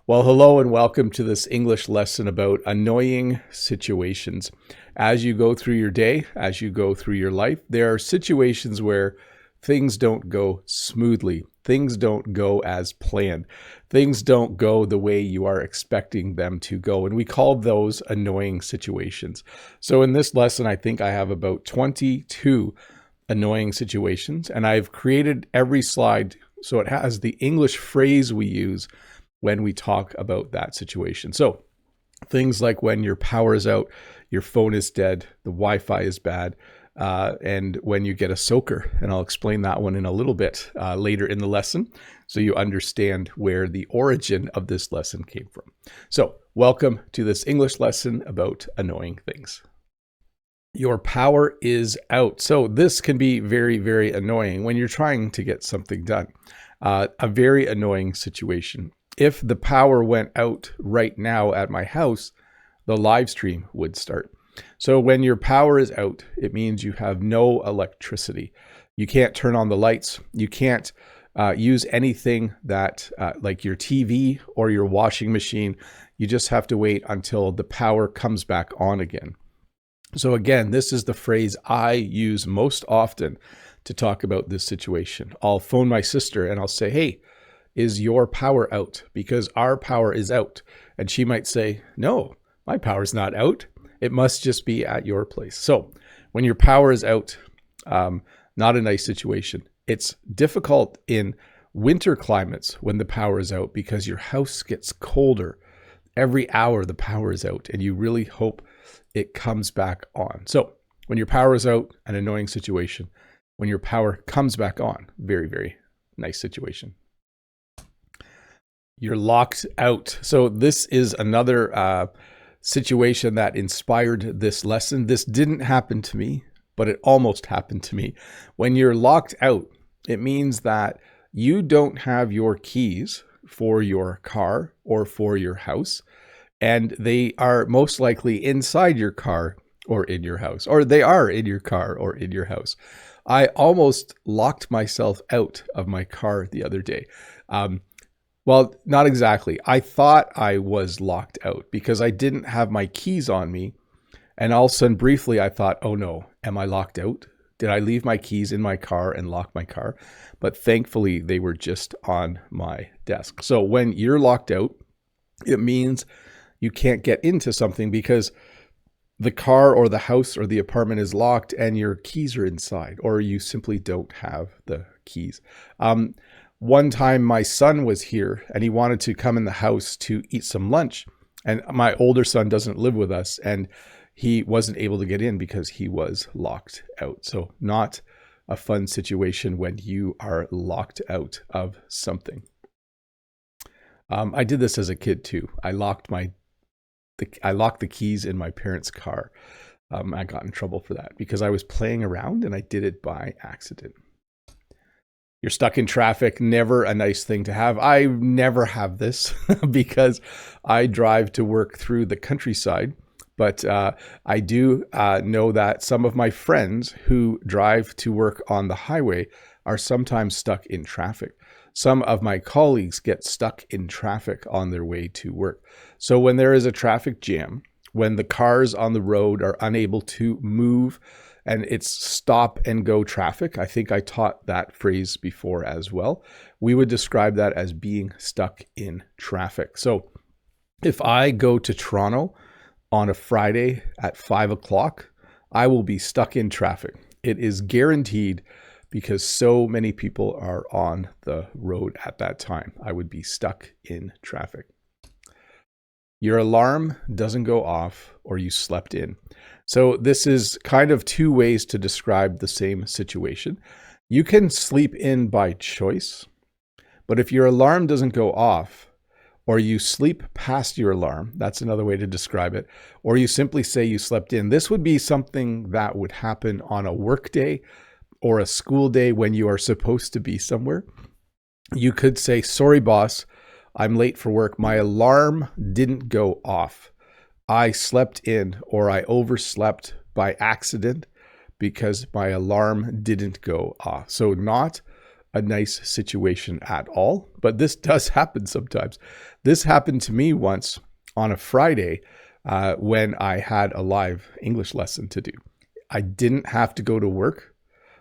Well, hello and welcome to this English lesson about annoying situations. As you go through your day, as you go through your life, there are situations where things don't go smoothly. Things don't go as planned. Things don't go the way you are expecting them to go. And we call those annoying situations. So in this lesson, I think I have about 22 annoying situations, and I've created every slide so it has the English phrase we use when we talk about that situation. So things like when your power is out, your phone is dead, the Wi-Fi is bad, and when you get a soaker. And I'll explain that one in a little bit later in the lesson so you understand where the origin of this lesson came from. So welcome to this English lesson about annoying things. Your power is out. So this can be very, very annoying when you're trying to get something done. A very annoying situation. If the power went out right now at my house, the live stream would start. So when your power is out, it means you have no electricity. You can't turn on the lights. You can't use anything that like your TV or your washing machine. You just have to wait until the power comes back on again. So again, this is the phrase I use most often to talk about this situation. I'll phone my sister and I'll say, hey, is your power out? Because our power is out. And she might say, no, my power's not out. It must just be at your place. So when your power is out, not a nice situation. It's difficult in winter climates when the power is out because your house gets colder. Every hour the power is out and you really hope it comes back on. So when your power is out, an annoying situation. When your power comes back on, very, very nice situation. You're locked out. So this is another situation that inspired this lesson. This didn't happen to me, but it almost happened to me. When you're locked out, it means that you don't have your keys for your car or for your house, and they are most likely inside your car or in your house, or they are in your car or in your house. I almost locked myself out of my car the other day. Well, not exactly. I thought I was locked out because I didn't have my keys on me. And all of a sudden, briefly, I thought, oh no, am I locked out? Did I leave my keys in my car and lock my car? But thankfully, they were just on my desk. So when you're locked out, it means you can't get into something because the car or the house or the apartment is locked and your keys are inside, or you simply don't have the keys. One time my son was here and he wanted to come in the house to eat some lunch. And my older son doesn't live with us and he wasn't able to get in because he was locked out. So not a fun situation when you are locked out of something. I did this as a kid too. I locked the keys in my parents' car. I got in trouble for that because I was playing around and I did it by accident. You're stuck in traffic, never a nice thing to have. I never have this because I drive to work through the countryside. But I do know that some of my friends who drive to work on the highway are sometimes stuck in traffic. Some of my colleagues get stuck in traffic on their way to work. So when there is a traffic jam, when the cars on the road are unable to move, and it's stop and go traffic. I think I taught that phrase before as well. We would describe that as being stuck in traffic. So if I go to Toronto on a Friday at 5 o'clock, I will be stuck in traffic. It is guaranteed because so many people are on the road at that time. I would be stuck in traffic. Your alarm doesn't go off or you slept in. So this is kind of two ways to describe the same situation. You can sleep in by choice, but if your alarm doesn't go off or you sleep past your alarm, that's another way to describe it, or you simply say you slept in, this would be something that would happen on a work day or a school day when you are supposed to be somewhere. You could say, sorry, boss, I'm late for work. My alarm didn't go off. I slept in or I overslept by accident because my alarm didn't go off. So not a nice situation at all, but this does happen sometimes. This happened to me once on a Friday when I had a live English lesson to do. I didn't have to go to work.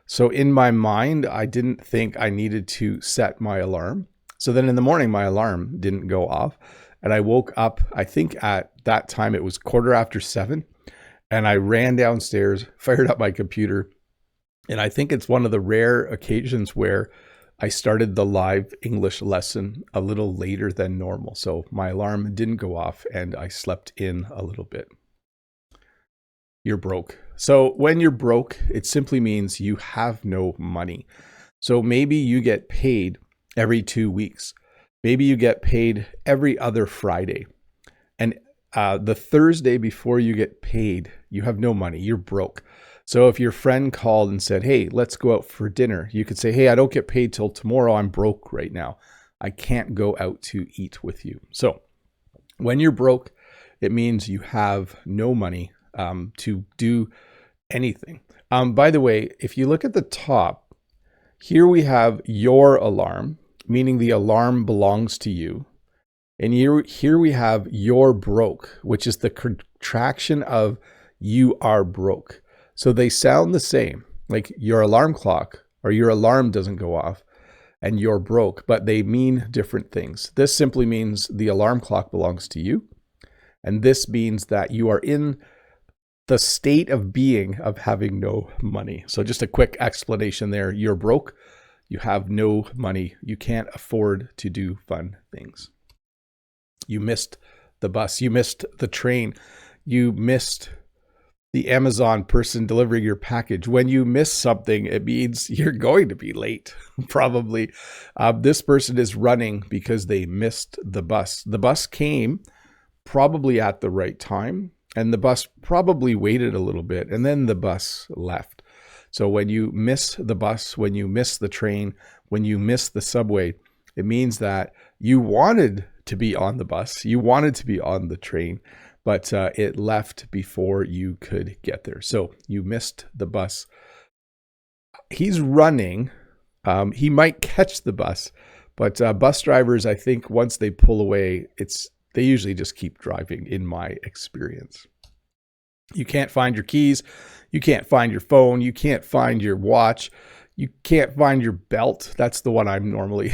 So in my mind, I didn't think I needed to set my alarm. So then in the morning, my alarm didn't go off. And I woke up, I think at that time it was 7:15. And I ran downstairs, fired up my computer. And I think it's one of the rare occasions where I started the live English lesson a little later than normal. So my alarm didn't go off and I slept in a little bit. You're broke. So when you're broke, it simply means you have no money. So maybe you get paid every 2 weeks. Maybe you get paid every other Friday. And the Thursday before you get paid, you have no money. You're broke. So if your friend called and said, hey, let's go out for dinner, you could say, hey, I don't get paid till tomorrow. I'm broke right now. I can't go out to eat with you. So when you're broke, it means you have no money to do anything. By the way, if you look at the top, here we have your alarm, meaning the alarm belongs to you. And here we have you're broke, which is the contraction of you are broke. So they sound the same, like your alarm clock or your alarm doesn't go off and you're broke, but they mean different things. This simply means the alarm clock belongs to you. And this means that you are in the state of being of having no money. So just a quick explanation there. You're broke. You have no money. You can't afford to do fun things. You missed the bus. You missed the train. You missed the Amazon person delivering your package. When you miss something, it means you're going to be late, probably. This person is running because they missed the bus. The bus came probably at the right time, and the bus probably waited a little bit, and then the bus left. So when you miss the bus, when you miss the train, when you miss the subway, it means that you wanted to be on the bus, you wanted to be on the train, but it left before you could get there. So you missed the bus. He's running. He might catch the bus, but bus drivers, I think once they pull away, they usually just keep driving in my experience. You can't find your keys. You can't find your phone. You can't find your watch. You can't find your belt. That's the one I'm normally,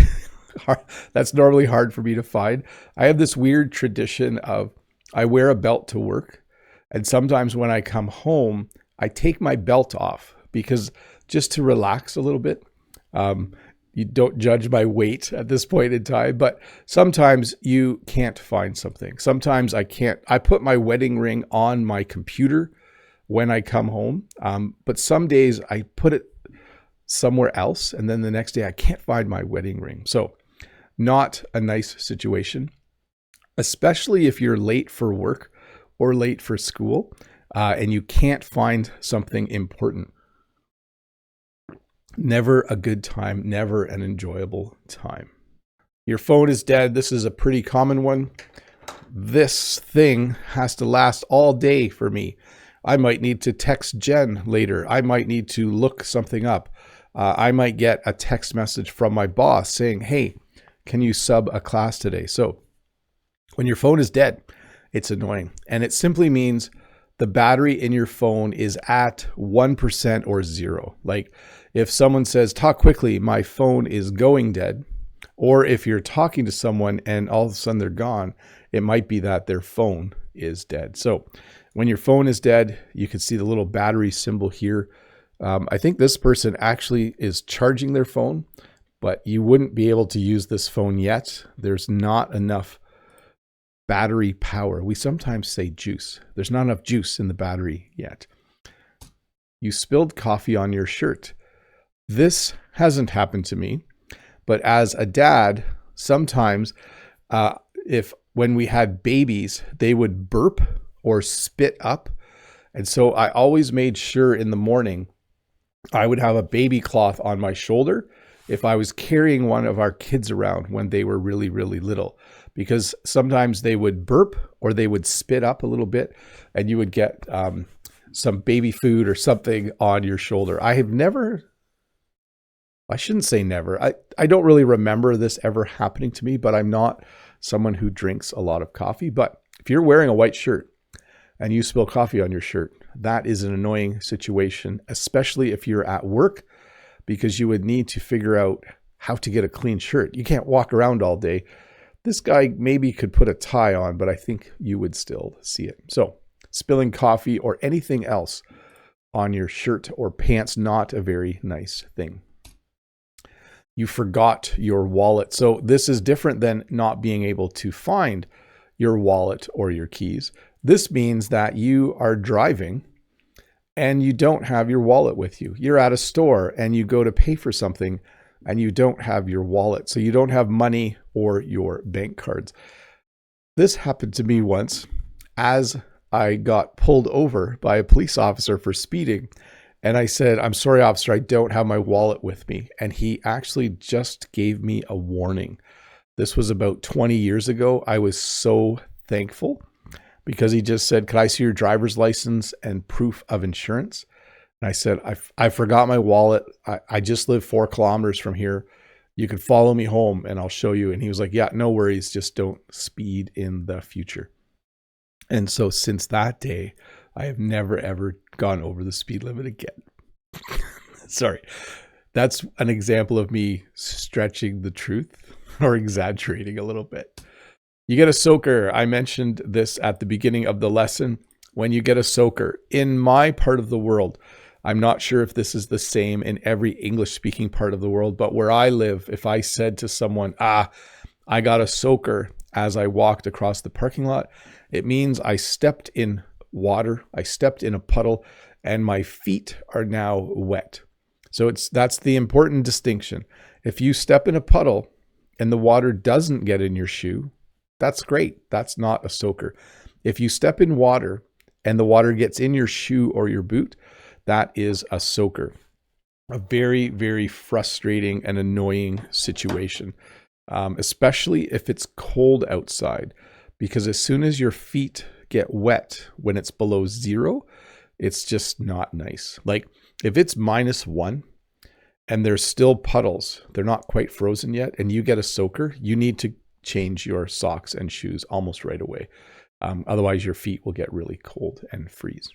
that's normally hard for me to find. I have this weird tradition of I wear a belt to work. And sometimes when I come home, I take my belt off because just to relax a little bit. You don't judge my weight at this point in time, but sometimes you can't find something. Sometimes I can't. I put my wedding ring on my computer when I come home, but some days I put it somewhere else, and then the next day I can't find my wedding ring. So not a nice situation, especially if you're late for work or late for school and you can't find something important. Never a good time, never an enjoyable time. Your phone is dead. This is a pretty common one. This thing has to last all day for me. I might need to text Jen later. I might need to look something up. I might get a text message from my boss saying, hey, can you sub a class today? So when your phone is dead, it's annoying. And it simply means the battery in your phone is at 1% or 0. Like if someone says, talk quickly, my phone is going dead. Or if you're talking to someone and all of a sudden they're gone, it might be that their phone is dead. So when your phone is dead, you can see the little battery symbol here. I think this person actually is charging their phone, but you wouldn't be able to use this phone yet. There's not enough battery power. We sometimes say juice. There's not enough juice in the battery yet. You spilled coffee on your shirt. This hasn't happened to me, but as a dad, sometimes when we had babies, they would burp or spit up. And so I always made sure in the morning I would have a baby cloth on my shoulder if I was carrying one of our kids around when they were really, really little, because sometimes they would burp or they would spit up a little bit and you would get some baby food or something on your shoulder. I have never I shouldn't say never. I don't really remember this ever happening to me, but I'm not someone who drinks a lot of coffee. But if you're wearing a white shirt and you spill coffee on your shirt, that is an annoying situation, especially if you're at work, because you would need to figure out how to get a clean shirt. You can't walk around all day. This guy maybe could put a tie on, but I think you would still see it. So spilling coffee or anything else on your shirt or pants, not a very nice thing. You forgot your wallet. So this is different than not being able to find your wallet or your keys. This means that you are driving and you don't have your wallet with you. You're at a store and you go to pay for something and you don't have your wallet. So you don't have money or your bank cards. This happened to me once as I got pulled over by a police officer for speeding. And I said, "I'm sorry, officer, I don't have my wallet with me." And he actually just gave me a warning. This was about 20 years ago. I was so thankful because he just said, "Could I see your driver's license and proof of insurance?" And I said, I forgot my wallet. I just live 4 kilometers from here. You can follow me home and I'll show you. And he was like, "Yeah, no worries. Just don't speed in the future." And so since that day, I have never, ever gone over the speed limit again. Sorry. That's an example of me stretching the truth or exaggerating a little bit. You get a soaker. I mentioned this at the beginning of the lesson. When you get a soaker, in my part of the world, I'm not sure if this is the same in every English-speaking part of the world, but where I live, if I said to someone, I got a soaker as I walked across the parking lot, it means I stepped in water, I stepped in a puddle, and my feet are now wet. So that's the important distinction. If you step in a puddle and the water doesn't get in your shoe, that's great. That's not a soaker. If you step in water and the water gets in your shoe or your boot, that is a soaker. A very, very frustrating and annoying situation, especially if it's cold outside, because as soon as your feet get wet when it's below 0, it's just not nice. Like if it's -1 and there's still puddles, they're not quite frozen yet, and you get a soaker, you need to change your socks and shoes almost right away. Otherwise your feet will get really cold and freeze.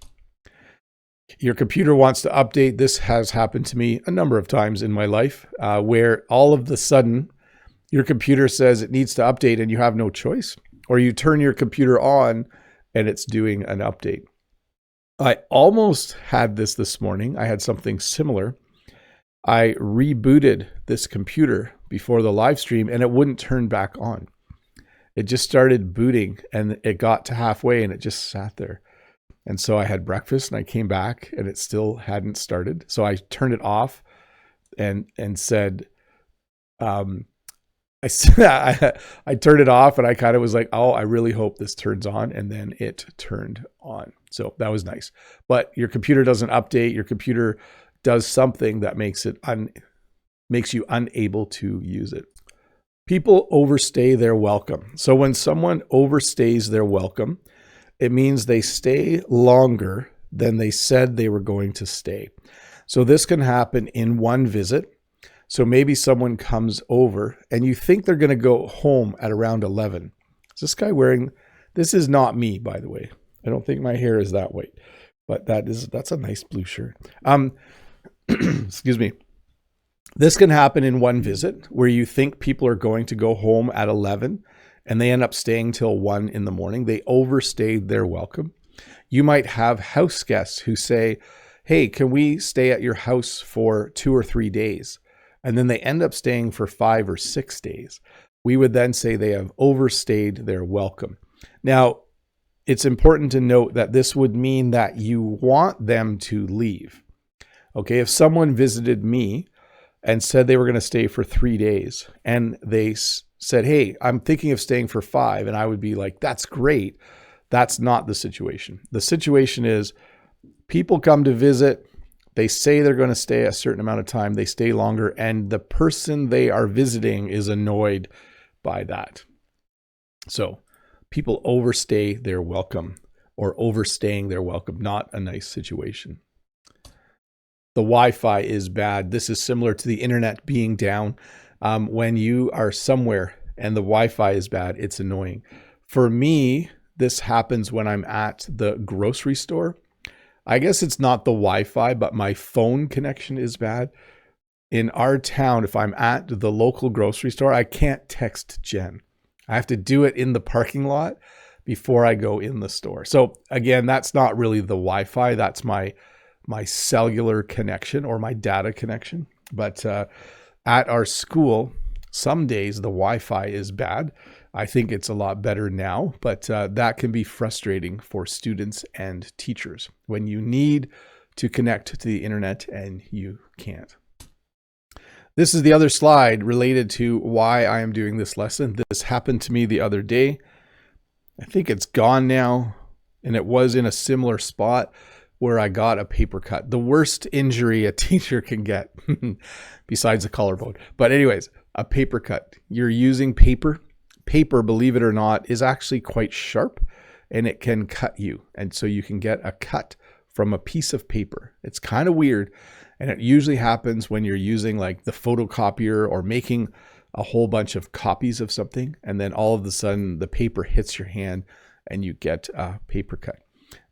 Your computer wants to update. This has happened to me a number of times in my life, where all of a sudden your computer says it needs to update and you have no choice, or you turn your computer on and it's doing an update. I almost had this morning. I had something similar. I rebooted this computer before the live stream and it wouldn't turn back on. It just started booting and it got to halfway and it just sat there. And so I had breakfast and I came back and it still hadn't started. So I turned it off and said, I turned it off and I kind of was like, "Oh, I really hope this turns on." And then it turned on. So that was nice. But your computer doesn't update. Your computer does something that makes you unable to use it. People overstay their welcome. So when someone overstays their welcome, it means they stay longer than they said they were going to stay. So this can happen in one visit. So maybe someone comes over and you think they're going to go home at around 11. Is this guy wearing, this is not me, by the way. I don't think my hair is that white, but that's a nice blue shirt. Excuse me. This can happen in one visit where you think people are going to go home at 11 and they end up staying till 1 in the morning. They overstayed their welcome. You might have house guests who say, "Hey, can we stay at your house for 2 or 3 days?" And then they end up staying for 5 or 6 days. We would then say they have overstayed their welcome. Now, it's important to note that this would mean that you want them to leave. Okay, if someone visited me and said they were going to stay for 3 days and they said, "Hey, I'm thinking of staying for 5," and I would be like, "That's great." That's not the situation. The situation is people come to visit. They say they're going to stay a certain amount of time. They stay longer, and the person they are visiting is annoyed by that. So people overstay their welcome or overstaying their welcome. Not a nice situation. the Wi-Fi is bad. This is similar to the internet being down. When you are somewhere and the Wi-Fi is bad, it's annoying. For me, this happens when I'm at the grocery store. I guess it's not the Wi-Fi, but my phone connection is bad. In our town, if I'm at the local grocery store, I can't text Jen. I have to do it in the parking lot before I go in the store. So again, that's not really the Wi-Fi. That's my cellular connection or my data connection. But at our school, some days the Wi-Fi is bad. I think it's a lot better now, but that can be frustrating for students and teachers when you need to connect to the internet and you can't. This is the other slide related to why I am doing this lesson. This happened to me the other day. I think it's gone now, and it was in a similar spot where I got a paper cut. The worst injury a teacher can get, besides a collarbone. But anyways, a paper cut. You're using paper. Paper, believe it or not, is actually quite sharp, and it can cut you. And so you can get a cut from a piece of paper. It's kind of weird. And it usually happens when you're using like the photocopier or making a whole bunch of copies of something. And then all of a sudden the paper hits your hand and you get a paper cut.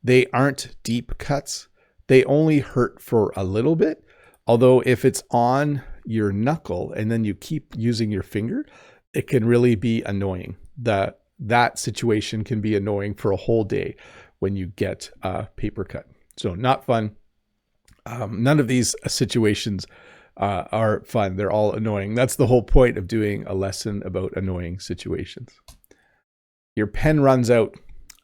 They aren't deep cuts. They only hurt for a little bit. Although if it's on your knuckle and then you keep using your finger, it can really be annoying. That situation can be annoying for a whole day when you get a paper cut. So not fun. None of these situations are fun. They're all annoying. That's the whole point of doing a lesson about annoying situations. Your pen runs out.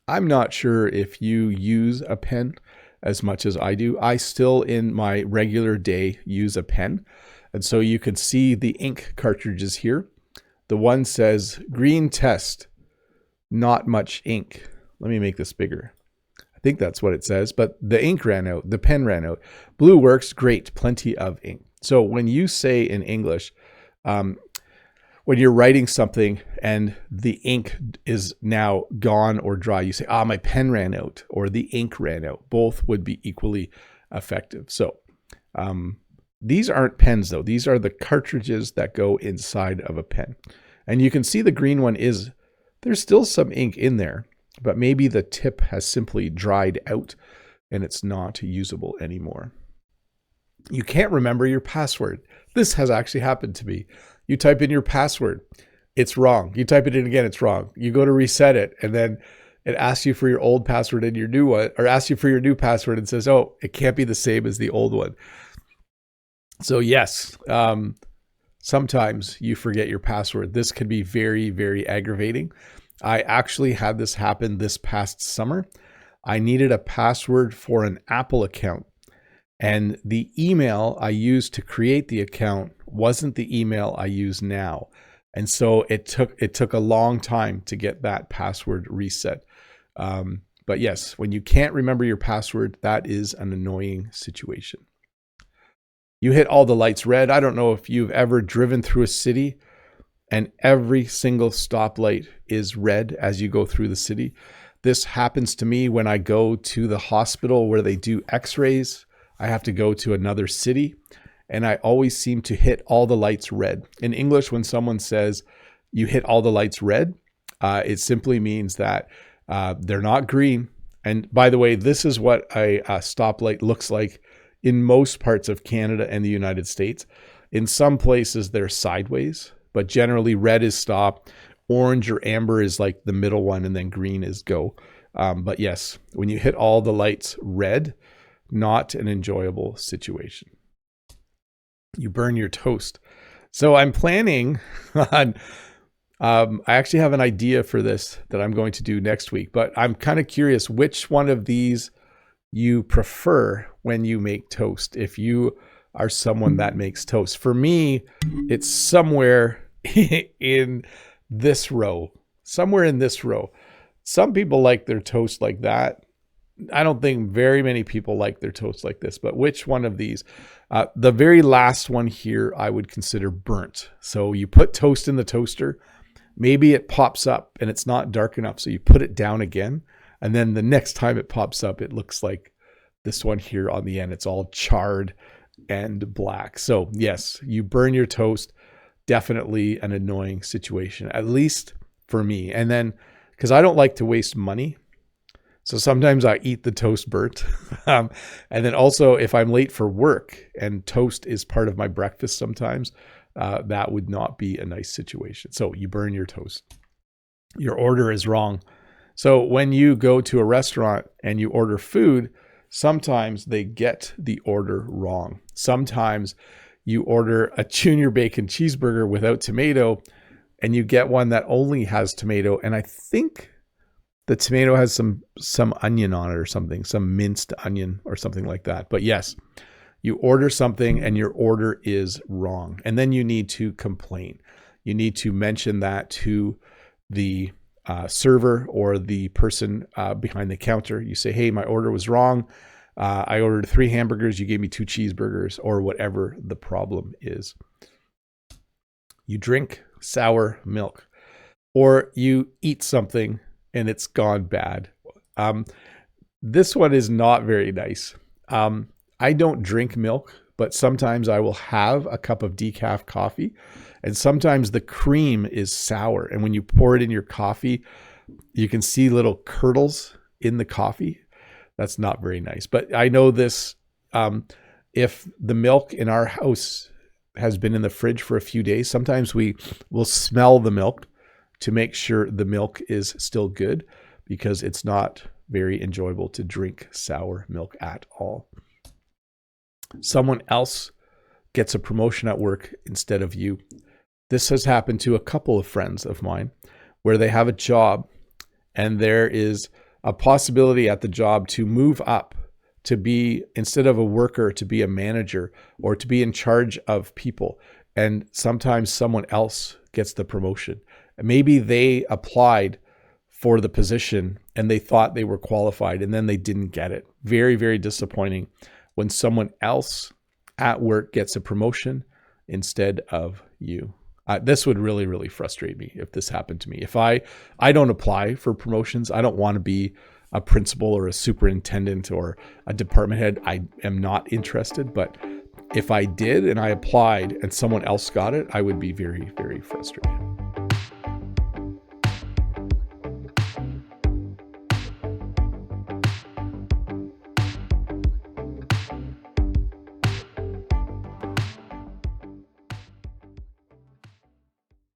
I'm not sure if you use a pen as much as I do. I still in my regular day use a pen. And so you can see the ink cartridges here. The one says green test, not much ink. Let me make this bigger. I think that's what it says, but the ink ran out, the pen ran out. Blue works, great, plenty of ink. So when you say in English, when you're writing something and the ink is now gone or dry, you say, my pen ran out, or the ink ran out. Both would be equally effective. So these aren't pens though. These are the cartridges that go inside of a pen. And you can see the green one there's still some ink in there, but maybe the tip has simply dried out and it's not usable anymore. You can't remember your password. This has actually happened to me. You type in your password, it's wrong. You type it in again, it's wrong. You go to reset it, and then it asks you for your old password and your new one, or asks you for your new password and says, oh, it can't be the same as the old one. So yes, sometimes you forget your password. This can be very, very aggravating. I actually had this happen this past summer. I needed a password for an Apple account, and the email I used to create the account wasn't the email I use now. And so it took a long time to get that password reset. But yes, when you can't remember your password, that is an annoying situation. You hit all the lights red. I don't know if you've ever driven through a city and every single stoplight is red as you go through the city. This happens to me when I go to the hospital where they do x-rays. I have to go to another city, and I always seem to hit all the lights red. In English, when someone says you hit all the lights red, it simply means that they're not green. And by the way, this is what a stoplight looks like in most parts of Canada and the United States. In some places, they're sideways, but generally red is stop, orange or amber is like the middle one, and then green is go. But yes, when you hit all the lights red, not an enjoyable situation. You burn your toast. So I'm planning on, I actually have an idea for this that I'm going to do next week, but I'm kind of curious which one of these you prefer when you make toast, if you are someone that makes toast. For me, it's somewhere in this row, somewhere in this row. Some people like their toast like that. I don't think very many people like their toast like this, but which one of these? The very last one here, I would consider burnt. So you put toast in the toaster, maybe it pops up and it's not dark enough. So you put it down again. And then the next time it pops up, it looks like this one here on the end. It's all charred and black. So yes, you burn your toast. Definitely an annoying situation, at least for me. And then, because I don't like to waste money, so sometimes I eat the toast burnt. And then also, if I'm late for work and toast is part of my breakfast sometimes, that would not be a nice situation. So you burn your toast. Your order is wrong. So when you go to a restaurant and you order food, sometimes they get the order wrong. Sometimes you order a junior bacon cheeseburger without tomato and you get one that only has tomato. And I think the tomato has some onion on it or something, some minced onion or something like that. But yes, you order something and your order is wrong. And then you need to complain. You need to mention that to the server or the person behind the counter. You say, hey, my order was wrong. I ordered 3 hamburgers. You gave me 2 cheeseburgers, or whatever the problem is. You drink sour milk, or you eat something and it's gone bad. This one is not very nice. I don't drink milk, but sometimes I will have a cup of decaf coffee, and sometimes the cream is sour. And when you pour it in your coffee, you can see little curdles in the coffee. That's not very nice. But I know this, if the milk in our house has been in the fridge for a few days, sometimes we will smell the milk to make sure the milk is still good, because it's not very enjoyable to drink sour milk at all. Someone else gets a promotion at work instead of you. This has happened to a couple of friends of mine where they have a job and there is a possibility at the job to move up, to be, instead of a worker, to be a manager or to be in charge of people. And sometimes someone else gets the promotion. Maybe they applied for the position and they thought they were qualified and then they didn't get it. Very, very disappointing when someone else at work gets a promotion instead of you. This would really, really frustrate me if this happened to me. If I don't apply for promotions. I don't want to be a principal or a superintendent or a department head. I am not interested. But if I did and I applied and someone else got it, I would be very, very frustrated.